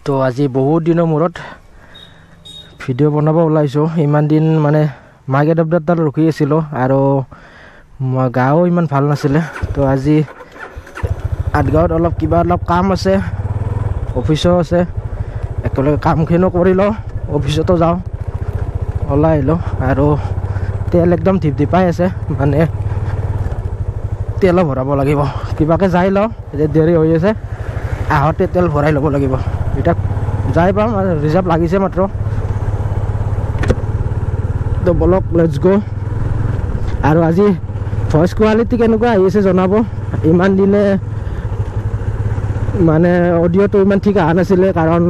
তো আজি বহুত দিনৰ মূৰত ভিডিঅ' বনাব ওলাইছোঁ। ইমান দিন মানে মাইক এডাপ্টাৰ ৰখি আছিলোঁ আৰু গাও ইমান ভাল নাছিলে। তো আজি আঠগাঁৱত অলপ কাম আছে, অফিচো আছে, একেলগে কামখিনিও কৰি লওঁ, অফিচতো যাওঁ, ওলাই আহিলোঁ। আৰু তেল একদম ধিপধিপাই আছে, মানে তেলো ভৰাব লাগিব। কিবাকৈ যাই লওঁ, এতিয়া দেৰি হৈ আছে, আহোঁতে তেল ভৰাই ল'ব লাগিব। এতিয়া যাই পাম আৰু ৰিজাৰ্ভ লাগিছে মাত্ৰ। তো বলক লেটছ গো। আৰু আজি ভইচ কোৱালিটি কেনেকুৱা আহি আছে জনাব। ইমান দিনে মানে অডিঅ'টো ইমান ঠিক অহা নাছিলে, কাৰণ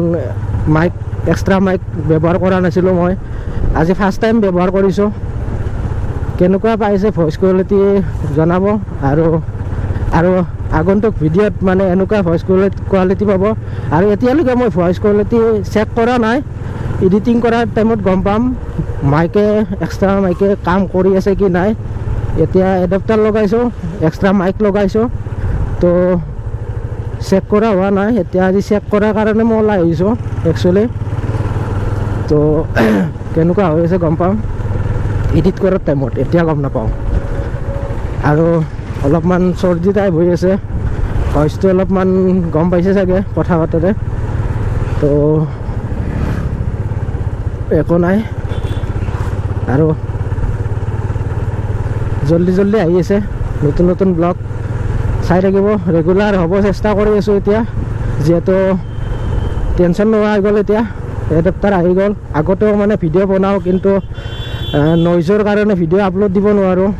এক্সট্ৰা মাইক ব্যৱহাৰ কৰা নাছিলোঁ মই। আজি ফাৰ্ষ্ট টাইম ব্যৱহাৰ কৰিছোঁ। কেনেকুৱা পাইছে ভইচ কোৱালিটি জনাব। আৰু আগন্তুক ভিডিঅ'ত মানে এনেকুৱা ভইচ কোৱালিটি পাব। আৰু এতিয়ালৈকে মই ভইচ কোৱালিটি চেক কৰা নাই, এডিটিং কৰাৰ টাইমত গম পাম এক্সট্ৰা মাইকে কাম কৰি আছে কি নাই। এতিয়া এডাপ্টাৰ লগাইছোঁ, এক্সট্ৰা মাইক লগাইছোঁ, তো চেক কৰা হোৱা নাই। এতিয়া আজি চেক কৰাৰ কাৰণে মই ওলাই আহিছোঁ একচুৱেলি। তো কেনেকুৱা হৈ আছে গম পাম এডিট কৰাৰ টাইমত, এতিয়া গম নাপাওঁ। আৰু অলপমান চৰ্দি টাইপ হৈ আছে, ভইচটো অলপমান গম পাইছে চাগে কথা পাতোতে। তো একো নাই, আৰু জল্দি আহি আছে নতুন ব্লগ, চাই থাকিব। ৰেগুলাৰ হ'ব চেষ্টা কৰি আছোঁ এতিয়া, যিহেতু টেনশ্যন নোহোৱা হৈ গ'ল। এতিয়া এডাপ্টাৰ আহি গ'ল। আগতেও মানে ভিডিঅ' বনাওঁ, কিন্তু নইজৰ কাৰণে ভিডিঅ' আপলোড দিব নোৱাৰোঁ।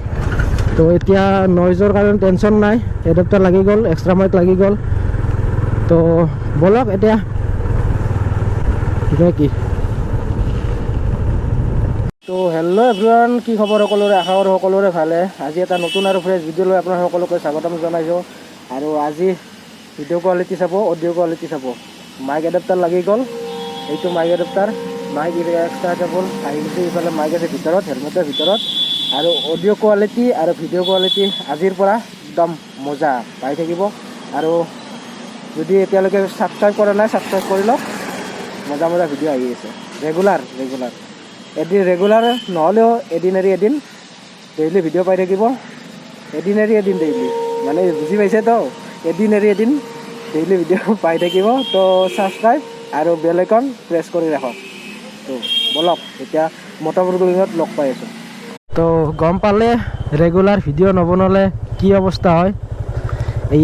তো এতিয়া নইজৰ কাৰণে টেনশ্যন নাই, এডাপ্টাৰ লাগি গ'ল, এক্সট্ৰা মাইক লাগি গ'ল। তো বলক এতিয়া কি। তো হেল্ল' এভৰিৱান, কি খবৰ সকলোৰে? আশা কৰোঁ সকলোৰে ভালে। আজি এটা নতুন আৰু ফ্ৰেছ ভিডিঅ' লৈ আপোনাৰ সকলোকে স্বাগতম জনাইছোঁ। আৰু আজি ভিডিঅ' কোৱালিটি চাব, অডিঅ' কোৱালিটি চাব। মাইক এডাপ্টাৰ লাগি গ'ল, এইটো Mike adapter, Mike extra cable আহি গৈছে। ইফালে মাইক আছে ভিতৰত, হেলমেটৰ ভিতৰত। আৰু অডিঅ' কোৱালিটি আৰু ভিডিঅ' কোৱালিটি আজিৰ পৰা একদম মজা পাই থাকিব। আৰু যদি এতিয়ালৈকে ছাবস্ক্ৰাইব কৰা নাই, ছাবস্ক্ৰাইব কৰি লওক। মজা ভিডিঅ' আহি আছে ৰেগুলাৰ ৰেগুলাৰ নহ'লেও এদিন এৰি এদিন ডেইলি ভিডিঅ' পাই থাকিব। এদিন এৰি এদিন ডেইলি, মানে বুজি পাইছে তো? এদিন এৰি এদিন ডেইলি ভিডিঅ' পাই থাকিব। তো ছাবস্ক্ৰাইব আৰু বেল আইকন প্ৰেছ কৰি ৰাখক। তো বলক এতিয়া মটৰবুৰ্গলিঙত লগ পাই আছোঁ। তো গম পালে ৰেগুলাৰ ভিডিঅ' নবনালে কি অৱস্থা হয়। এই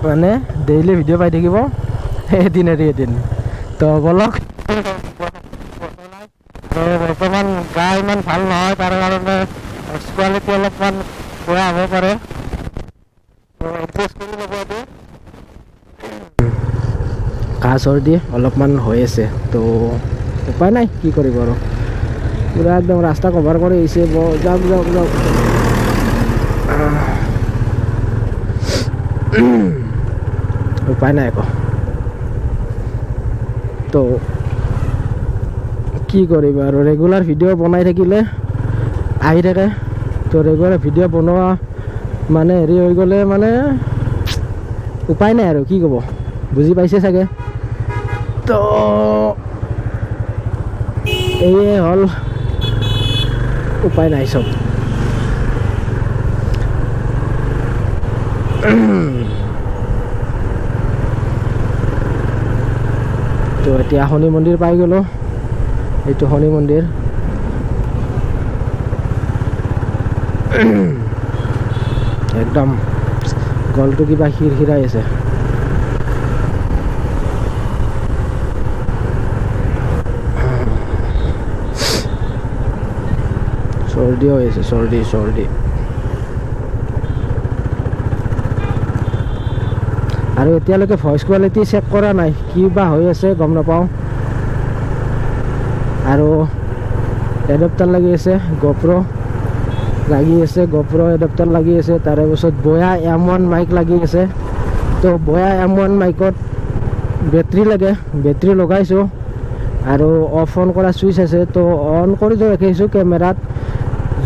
মানে ডেইলি ভিডিঅ' পাই থাকিব এদিন এৰি এদিন। তো বলক। বৰ্তমান গা ইমান ভাল নহয়, তাৰ কাৰণে কোৱালিটি অলপমান বেয়া হ'ব পাৰে, এডজাষ্ট কৰি ল'ব। কাহ চৰ্দি অলপমান হৈ আছে, তো উপায় নাই, কি কৰিব আৰু। পুৰা একদম ৰাস্তা কভাৰ কৰি আহিছে। যাওক উপায় নাই আকৌ। তো কি কৰিব আৰু, ৰেগুলাৰ ভিডিঅ' বনাই থাকিলে আহি থাকে। তো ৰেগুলাৰ ভিডিঅ' বনোৱা মানে হেৰি হৈ গ'লে মানে উপায় নাই আৰু, কি ক'ব, বুজি পাইছে চাগে। তো এয়ে হ'ল উপায় নাই চব। তো এতিয়া শনি মন্দিৰ পাই গ'লোঁ। এইটো শনি মন্দিৰ। একদম গলটো কিবা খিৰখিৰাই আছে। চৰ্দি হৈ আছে, চৰ্দি। আৰু এতিয়ালৈকে ভইচ কোৱালিটি চেক কৰা নাই, কি বা হৈ আছে গম নাপাওঁ। আৰু এডাপ্টাৰ লাগি আছে, GoPro লাগি আছে, GoPro এডাপ্টাৰ লাগি আছে। তাৰে পিছত বয়া M1 মাইক লাগি আছে। তো বয়া M1 মাইকত বেটৰী লাগে, বেটৰী লগাইছোঁ। আৰু অফ অন কৰা চুইচ আছে, তো অন কৰি ৰাখিছোঁ কেমেৰাত।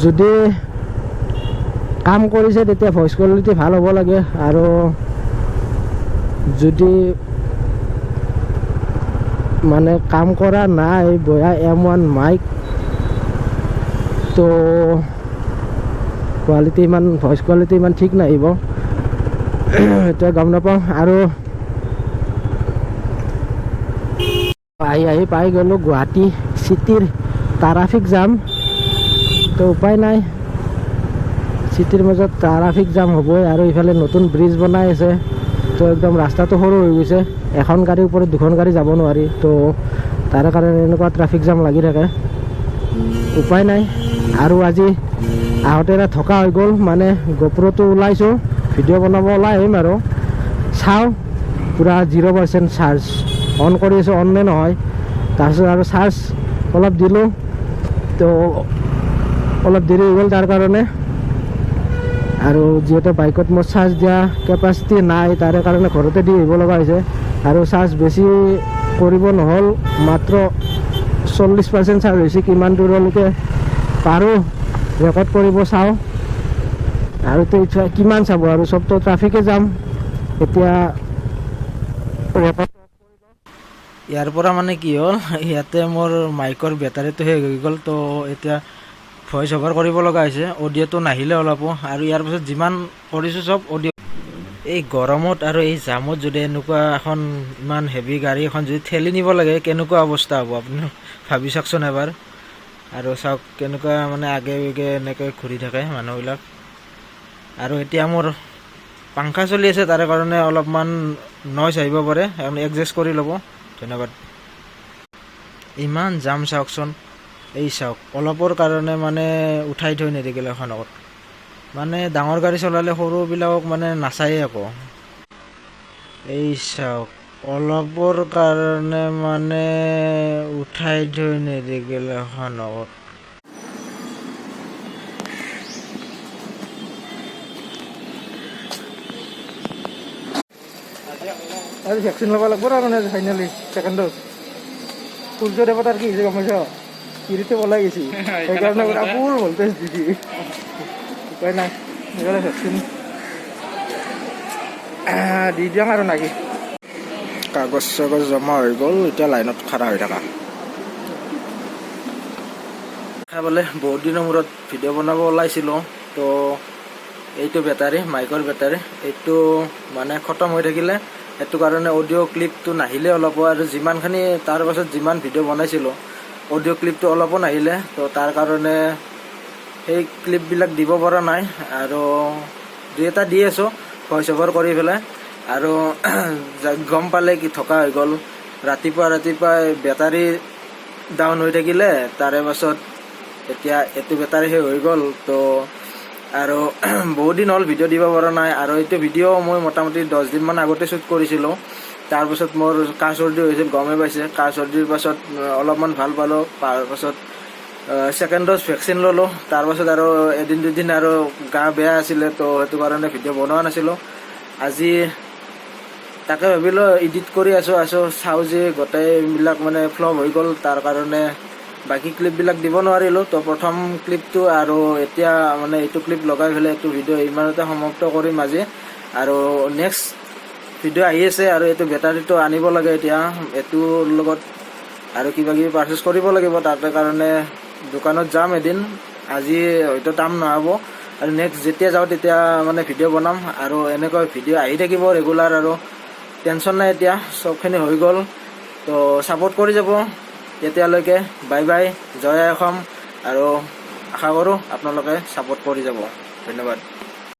যদি কাম কৰিছে তেতিয়া ভইচ কোৱালিটি ভাল হ'ব লাগে। আৰু যদি মানে কাম কৰা নাই, বয়া M1 মাইক, তো কোৱালিটি ইমান ভইচ কোৱালিটি ইমান ঠিক নাহিব, এতিয়া গম নাপাওঁ। আৰু আহি পাই গ'লোঁ গুৱাহাটী চিটিৰ ট্ৰাফিক জাম, তো উপায় নাই, চিটিৰ মাজত ট্ৰাফিক জাম হ'বই। আৰু ইফালে নতুন ব্ৰিজ বনাই আছে, তো একদম ৰাস্তাটো সৰু হৈ গৈছে, এখন গাড়ীৰ ওপৰত দুখন গাড়ী যাব নোৱাৰি, তো তাৰ কাৰণে এনেকুৱা ট্ৰাফিক জাম লাগি থাকে, উপায় নাই। আৰু আজি আহোঁতে থকা হৈ গ'ল, মানে গোপ্ৰ'টো ওলাইছোঁ, ভিডিঅ' বনাব ওলাই আহিম আৰু চাওঁ, পূৰা 0% চাৰ্জ অন কৰি আছোঁ, অন নে নহয়। তাৰপিছত আৰু চাৰ্জ অলপ দিলোঁ, তো অলপ দেৰি হৈ গ'ল তাৰ কাৰণে। আৰু যিহেতু বাইকত মোৰ চাৰ্জ দিয়া কেপাচিটি নাই, তাৰে কাৰণে ঘৰতে দি আহিব লগা হৈছে। আৰু চাৰ্জ বেছি কৰিব নহ'ল, মাত্ৰ 40% চাৰ্জ হৈছে। কিমান দূৰলৈকে পাৰোঁ ৰেকৰ্ড কৰিব চাওঁ। আৰু তো কিমান চাব, আৰু চবতো ট্ৰাফিকে যাম এতিয়া। ইয়াৰ পৰা মানে কি হ'ল, ইয়াতে মোৰ মাইকৰ বেটাৰীটো শেষ হৈ গ'ল, তো এতিয়া ভইচ অভাৰ কৰিব লগা হৈছে, অডিঅ'টো নাহিলে অলপো। আৰু ইয়াৰ পিছত যিমান কৰিছোঁ চব অডিঅ'। এই গৰমত আৰু এই জামত যদি এনেকুৱা এখন ইমান হেভি গাড়ী এখন যদি ঠেলি নিব লাগে, কেনেকুৱা অৱস্থা হ'ব আপুনি ভাবি চাওকচোন এবাৰ। আৰু চাওক কেনেকুৱা মানে আগে আগে এনেকৈ ঘূৰি থাকে মানুহবিলাক। আৰু এতিয়া মোৰ পাংখা চলি আছে, তাৰে কাৰণে অলপমান নইজ আহিব পাৰে, আপুনি এডজাষ্ট কৰি ল'ব। ধন্যবাদ। ইমান জাম চাওকচোন, এই চাওক অলপৰ কাৰণে মানে উঠাই থৈ নিদিলে এখন আগত, মানে ডাঙৰ গাড়ী চলালে সৰুবিলাকক মানে নাচায়েই আকৌ। এই চাওক অলপৰ কাৰণে মানে উঠাই থৈ নিদিলে এখন আগত। আজি ভেকচিন ল'ব লাগিব তাৰমানে ফাইনেলি ছেকেণ্ড ড'জ। সূৰ্য দেৱতাৰ কি হৈছে গম পাইছ, কিৰিটো পলাই গৈছে, সেইকাৰণে পুৰা ফুল ভল্টেজ দিছে, উপায় নাই, সেইকাৰণে ভেকচিন দি দিওঁ আৰু নাকি। কাগজ চাগজ জমা হৈ গ'ল, এতিয়া লাইনত খাৰা হৈ থকা। বোলে বহুত দিনৰ মূৰত ভিডিঅ' বনাব ওলাইছিলোঁ, তো এইটো বেটাৰী, মাইকৰ বেটাৰী, এইটো মানে খতম হৈ থাকিলে, সেইটো কাৰণে অডিঅ' ক্লিপটো নাহিলে অলপো। আৰু যিমানখিনি তাৰ পাছত যিমান ভিডিঅ' বনাইছিলোঁ, অডিঅ' ক্লিপটো অলপো নাহিলে, তো তাৰ কাৰণে সেই ক্লিপবিলাক দিব পৰা নাই। আৰু দুই এটা দি আছোঁ ভইচ অভাৰ কৰি পেলাই। আৰু গম পালে কি থকা হৈ গ'ল, ৰাতিপুৱাই বেটাৰী ডাউন হৈ থাকিলে, তাৰে পাছত এতিয়া এইটো বেটাৰী শেষ হৈ গ'ল। তো আৰু বহুত দিন হ'ল ভিডিঅ' দিব পৰা নাই। আৰু এইটো ভিডিঅ' মই মোটামুটি 10 দিনমান আগতে শ্বুট কৰিছিলোঁ। তাৰপাছত মোৰ কাহ চৰ্দি হৈছিল, গমেই পাইছে। কাহ চৰ্দিৰ পাছত অলপমান ভাল পালোঁ, তাৰ পাছত ছেকেণ্ড ড'জ ভেকচিন ল'লোঁ। তাৰপাছত আৰু এদিন দুদিন আৰু গা বেয়া আছিলে, তো সেইটো কাৰণে ভিডিঅ' বনোৱা নাছিলোঁ। আজি তাকে ভাবিলোঁ এডিট কৰি আছোঁ চাওঁ যে গোটেইবিলাক মানে ফ্লপ হৈ গ'ল, তাৰ কাৰণে বাকী ক্লিপবিলাক দিব নোৱাৰিলোঁ। তো প্ৰথম ক্লিপটো আৰু এতিয়া মানে এইটো ক্লিপ লগাই পেলাই এইটো ভিডিঅ' ইমানতে সমাপ্ত কৰিম আজি। আৰু নেক্সট ভিডিঅ' আহি আছে, আৰু এইটো বেটাৰীটো আনিব লাগে এতিয়া, এইটোৰ লগত আৰু কিবা কিবি পাৰচেছ কৰিব লাগিব। তাৰ কাৰণে দোকানত যাম এদিন, আজি হয়তো টাইম নহ'ব। আৰু নেক্সট যেতিয়া যাওঁ তেতিয়া মানে ভিডিঅ' বনাম, আৰু এনেকৈ ভিডিঅ' আহি থাকিব ৰেগুলাৰ। আৰু টেনশ্যন নাই, এতিয়া চবখিনি হৈ গ'ল। তো ছাপোৰ্ট কৰি যাব তেতিয়ালৈকে। বাই বাই, জয় আই অসম। আৰু আশা কৰোঁ আপোনালোকে ছাপোৰ্ট কৰি যাব। ধন্যবাদ।